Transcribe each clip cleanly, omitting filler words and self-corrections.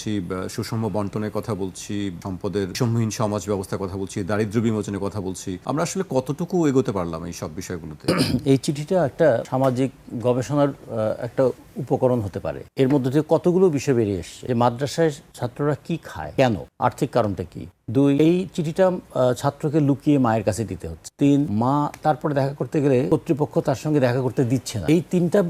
বলছি, সুষম বন্টনের কথা বলছি, সম্পদের সম্মূহীন সমাজ ব্যবস্থার কথা বলছি, দারিদ্র্য বিমোচনের কথা বলছি। আমরা আসলে কতটুকু এগোতে পারলাম এই সব বিষয়গুলোতে? এই চিঠিটা একটা সামাজিক গবেষণার একটা উপকরণ হতে পারে। এর মধ্যে থেকে কতগুলো বিষয় বেরিয়ে এসছে যে মাদ্রাসায় ছাত্ররা কি খায়, কেন, আর্থিক কারণটা কি। 2, এই চিঠিটা ছাত্রকে লুকিয়ে মায়ের কাছে দিতে হচ্ছে। 3, মা তারপরে দেখা করতে গেলে কর্তৃপক্ষ তার সঙ্গে দেখা করতে দিচ্ছে না। এই 3টা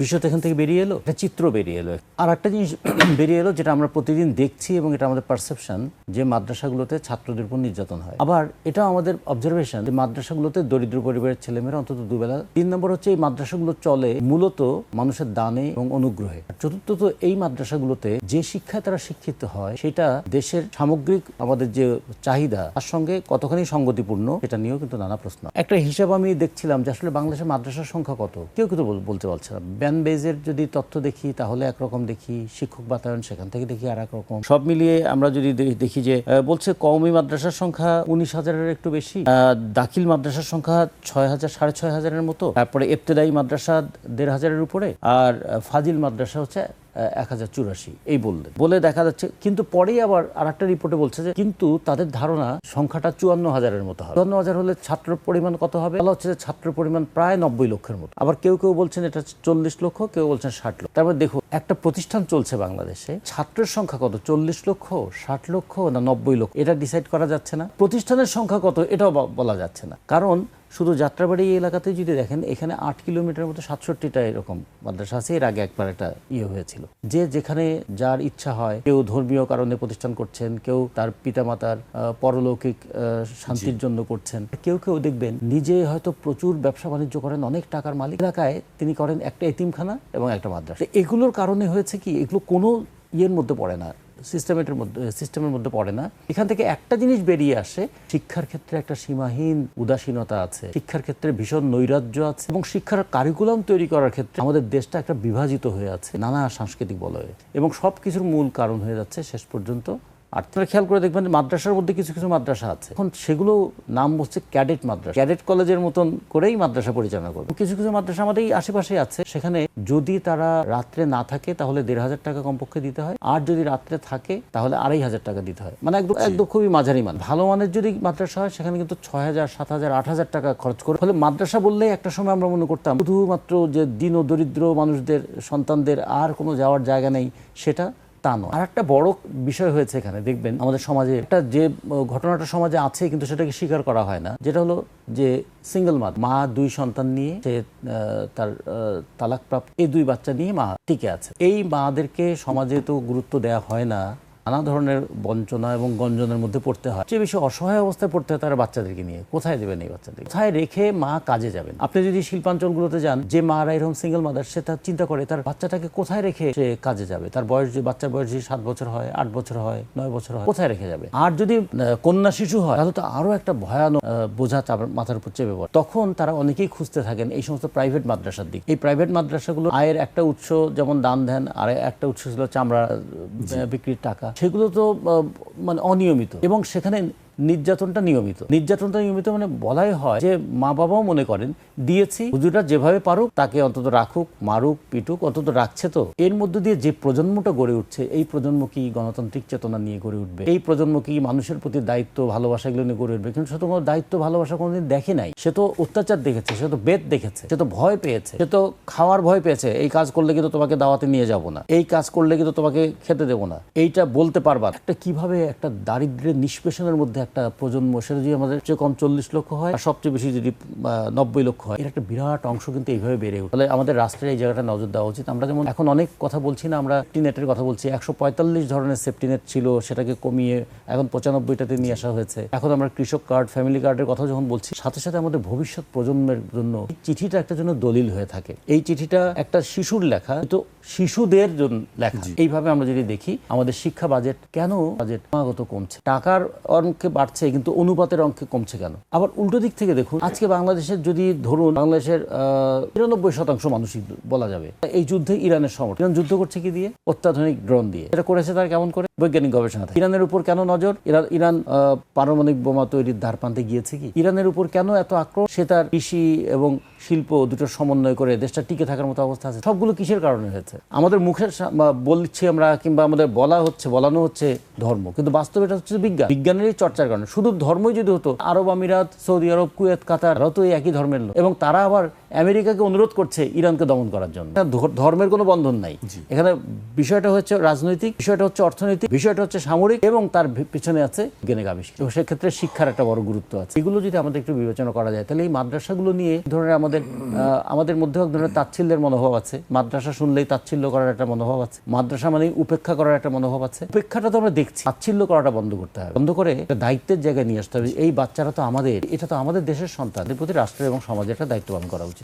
বিষয় এখান থেকে বেরিয়ে এলো, একটা চিত্র বেরিয়ে এলো। আর একটা জিনিস বেরিয়ে এলো যেটা আমরা প্রতিদিন দেখছি এবং এটা আমাদের পারসেপশন, যে মাদ্রাসাগুলোতে ছাত্রদের উপর নির্যাতন হয়। আবার এটা আমাদের অবজারভেশন যে মাদ্রাসাগুলোতে দরিদ্র পরিবারের ছেলেমেয়েরা অন্তত দুবেলা। 3 নম্বর হচ্ছে এই মাদ্রাসাগুলো চলে মূলত মানুষের দানে এবং অনুগ্রহে। চতুর্থত, এই মাদ্রাসাগুলোতে যে শিক্ষায় তারা শিক্ষিত হয় সেটা দেশের সামগ্রিক আমাদের যে চাহিদা তার সঙ্গে কতখানি সঙ্গতিপূর্ণ, সেটা নিয়েও কিন্তু নানা প্রশ্ন। একটা হিসাব আমি দেখছিলাম যে আসলে বাংলাদেশের মাদ্রাসার সংখ্যা কত, কেউ কিন্তু বলতে পারছে না। ব্যান বেজের যদি তথ্য দেখি তাহলে একরকম দেখি, শিক্ষক বাতায়ন সেখান থেকে দেখি আর একরকম। সব মিলিয়ে আমরা যদি দেখি যে বলছে কওমি মাদ্রাসার সংখ্যা 19,000-এর একটু বেশি, দাখিল মাদ্রাসার সংখ্যা 6,000 6,500-এর মতো, তারপরে ইবতেদায়ী মাদ্রাসা 1,500-এর উপরে, আর ফাজিল মাদ্রাসা হচ্ছে 1084 এই বলে দেখা যাচ্ছে। কিন্তু পরেই আবার আর একটা রিপোর্টে বলছে যে কিন্তু তাদের ধারণা সংখ্যাটা 54,000-এর মতো হবে। 54,000 হলে ছাত্র পরিমাণ কত হবে? বলা হচ্ছে যে ছাত্র পরিমাণ প্রায় 90 লক্ষের মতো। আবার কেউ কেউ বলছেন এটা 40 লক্ষ, কেউ বলছেন 60 লক্ষ। তারপর দেখো একটা প্রতিষ্ঠান চলছে বাংলাদেশে, ছাত্রের সংখ্যা কত? 40 লক্ষ, 60 লক্ষ না 90 লক্ষ, এটা ডিসাইড করা যাচ্ছে না। প্রতিষ্ঠানের সংখ্যা কত এটাও বলা যাচ্ছে না। কারণ শুধু যাত্রাবাড়ি এই এলাকাতে যদি দেখেন, এখানে 8 কিলোমিটার মতো 67টা এরকম মাদ্রাসা আছে। এর আগে একবার একটা হয়েছিল যে যেখানে যার ইচ্ছা হয়, কেউ ধর্মীয় কারণে প্রতিষ্ঠান করছেন, কেউ তার পিতামাতার পরলৌকিক শান্তির জন্য করছেন, কেউ কেউ দেখবেন নিজে হয়তো প্রচুর ব্যবসা বাণিজ্য করেন, অনেক টাকার মালিক। এলাকায় তিনি করেন একটা এতিমখানা এবং একটা মাদ্রাসা। এগুলোর কারণে হয়েছে কি, এগুলো কোনো ইয়ের মধ্যে পড়ে না, সিস্টেমের মধ্যে পড়ে না। এখান থেকে একটা জিনিস বেরিয়ে আসে, শিক্ষার ক্ষেত্রে একটা সীমাহীন উদাসীনতা আছে, শিক্ষার ক্ষেত্রে ভীষণ নৈরাজ্য আছে, এবং শিক্ষার কারিকুলাম তৈরি করার ক্ষেত্রে আমাদের দেশটা একটা বিভাজিত হয়ে আছে নানা সাংস্কৃতিক বলয়ে, এবং সবকিছুর মূল কারণ হয়ে যাচ্ছে শেষ পর্যন্ত। আর আপনারা খেয়াল করে দেখবেন মাদ্রাসার মধ্যে কিছু কিছু মাদ্রাসা আছে, এখন সেগুলো নাম হচ্ছে ক্যাডেট মাদ্রাসা, ক্যাডেট কলেজের মতন করেই মাদ্রাসা পরিচালনা করবে। কিছু কিছু মাদ্রাসা আমাদের এই আশেপাশে আছে, সেখানে যদি তারা রাত্রে না থাকে তাহলে 1,500 টাকা কমপক্ষে দিতে হয়, আর যদি রাত্রে থাকে তাহলে 2,500 টাকা দিতে হয়। মানে একদম খুবই মাঝারি মান। ভালো মানের যদি মাদ্রাসা হয় সেখানে কিন্তু 6,000 7,000 8,000 টাকা খরচ করে। ফলে মাদ্রাসা বললেই একটা সময় আমরা মনে করতাম শুধুমাত্র যে দিন ও দরিদ্র মানুষদের সন্তানদের আর কোনো যাওয়ার জায়গা নেই, সেটা তা নয়। আর একটা বড় বিষয় হয়েছে এখানে, দেখবেন আমাদের সমাজে একটা যে ঘটনাটা সমাজে আছে কিন্তু সেটাকে স্বীকার করা হয় না, যেটা হলো যে সিঙ্গেল মা 2 সন্তান নিয়ে সে তার তালাকপ্রাপ্ত এই 2 বাচ্চা নিয়ে মা টিকে আছে। এই মাদেরকে সমাজে তো গুরুত্ব দেওয়া হয় না, নানা ধরনের বঞ্চনা এবং গঞ্জনের মধ্যে পড়তে হয়। যে বেশি অসহায় অবস্থায় পড়তে হয় তারা বাচ্চাদেরকে নিয়ে। কোথায় দেবেন এই বাচ্চাদের? কোথায় রেখে মা কাজে যাবেন? আপনি যদি শিল্পাঞ্চলগুলোতে যান, যে মারা এরকম সিঙ্গেল মাদার, সে তার চিন্তা করে তার বাচ্চাটাকে কোথায় রেখে সে কাজে যাবে। তার বয়স, যে বাচ্চার বয়স 7 বছর হয়, 8 বছর হয়, 9 বছর হয়, কোথায় রেখে যাবে? আর যদি কন্যা শিশু হয় তাহলে তো আরো একটা ভয়ানক বোঝা মাথার উপর চেপে পড়ে। তখন তারা অনেকেই খুঁজতে থাকেন এই সমস্ত প্রাইভেট মাদ্রাসার দিক। এই প্রাইভেট মাদ্রাসাগুলো আয়ের একটা উৎস যেমন দান ধ্যান, আর একটা উৎস ছিল চামড়া বিক্রির টাকা। সেগুলো তো মানে অনিয়মিত, এবং সেখানে নির্যাতনটা নিয়মিত মানে বলাই হয় যে মা বাবাও মনে করেন দিয়েছি, হুজুররা যেভাবে পারুক তাকে অন্তত রাখুক, মারুক পিটুক, অন্তত রাখছে। তো এর মধ্যে দিয়ে যে প্রজন্মটা গড়ে উঠছে, এই প্রজন্ম কি গণতান্ত্রিক চেতনা নিয়ে গড়ে উঠবে? এই প্রজন্ম কি মানুষের প্রতি দায়িত্ব ভালোবাসা এগুলো নিয়ে গড়ে উঠবে? কিন্তু সে তো কোনো দায়িত্ব ভালোবাসা কোনোদিন দেখে নাই। সে তো অত্যাচার দেখেছে, সে তো বেদ দেখেছে, সে তো ভয় পেয়েছে, সে তো খাওয়ার ভয় পেয়েছে। এই কাজ করলে কিন্তু তোমাকে দাওয়াতে নিয়ে যাব না, এই কাজ করলে কিন্তু তোমাকে খেতে দেবো না, এইটা বলতে পারবা। একটা কিভাবে একটা দারিদ্র্যের নিষ্পেষণের মধ্যে একটা প্রজন্ম, সেটা যদি আমাদের চেয়ে কম 40 লক্ষ হয় আর সবচেয়ে বেশি যদি 90 লক্ষ হয়, এর একটা বিরাট অংশ কিন্তু এইভাবে বেড়ে উঠে। তাহলে আমাদের রাষ্ট্রের এই জায়গাটা নজর দেওয়া উচিত। আমরা যেমন এখন অনেক কথা বলছি না, আমরা সেফটি নেটের কথা বলছি, 145 ধরনের সেফটি নেট ছিল, সেটাকে কমিয়ে এখন 95টাতে নিয়ে আসা হয়েছে। এখন আমরা কৃষক কার্ড, ফ্যামিলি কার্ডের কথা যখন বলছি, সাথে সাথে আমাদের ভবিষ্যৎ প্রজন্মের জন্য চিঠিটা একটা জন্য দলিল হয়ে থাকে। এই চিঠিটা একটা শিশুর লেখা, তো শিশুদের জন্য লেখা। এইভাবে আমরা যদি দেখি আমাদের শিক্ষা বাজেট ক্রমাগত কমছে। টাকার অঙ্কে বাড়ছে কিন্তু অনুপাতের অঙ্কে কমছে কেন? আবার উল্টো দিক থেকে দেখুন, আজকে বাংলাদেশের যদি ধরুন বাংলাদেশের 93% মানুষই বলা যাবে এই যুদ্ধে ইরানের সমর্থন। ইরান যুদ্ধ করছে কি দিয়ে? অত্যাধুনিক ড্রোন দিয়ে। এটা করেছে তার কেমন করে? বৈজ্ঞানিক গবেষণা থেকে। ইরানের উপর কেন নজর? ইরান পারমাণবিক বোমা তৈরির দ্বারপ্রান্তে গিয়েছে কি? ইরানের উপর কেন এত আক্রমণ? সে তার কৃষি এবং শিল্প দুটো সমন্বয় করে দেশটা টিকে থাকার মতো অবস্থা আছে। সবগুলো কিসের কারণে হয়েছে? আমাদের মুখের বলছি আমরা, কিংবা আমাদের বলানো হচ্ছে ধর্ম, কিন্তু বাস্তবে এটা হচ্ছে বিজ্ঞান, বিজ্ঞানেরই চর্চার কারণে। শুধু ধর্মই যদি হতো, আরব আমিরাত, সৌদি আরব, কুয়েত, কাতার, তো এই একই ধর্মের লোক, এবং তারা আবার আমেরিকাকে অনুরোধ করছে ইরানকে দমন করার জন্য। ধর্মের কোনো বন্ধন নাই এখানে। বিষয়টা হচ্ছে রাজনৈতিক, বিষয়টা হচ্ছে অর্থনৈতিক, বিষয়টা হচ্ছে সামরিক, এবং তার পিছনে আছে বৈজ্ঞানিক আবিষ্কার। এবং সেক্ষেত্রে শিক্ষার একটা বড় গুরুত্ব আছে। এগুলো যদি আমাদের একটু বিবেচনা করা যায়, তাহলে এই মাদ্রাসাগুলো নিয়ে ধরনের আমাদের মধ্যে এক ধরনের তাচ্ছিল্যের মনোভাব আছে। মাদ্রাসা শুনলেই তাচ্ছিল্য করার একটা মনোভাব আছে। মাদ্রাসা মানে উপেক্ষা করার একটা মনোভাব আছে। উপেক্ষাটা তো আমরা দেখছি, তাচ্ছিল্য করাটা বন্ধ করতে হবে, বন্ধ করে একটা দায়িত্বের জায়গায় নিয়ে আসতে হবে। এই বাচ্চারা তো আমাদের, এটা তো আমাদের দেশের সন্তান, এদের প্রতি রাষ্ট্র এবং সমাজের একটা দায়িত্ব পালন করা উচিত।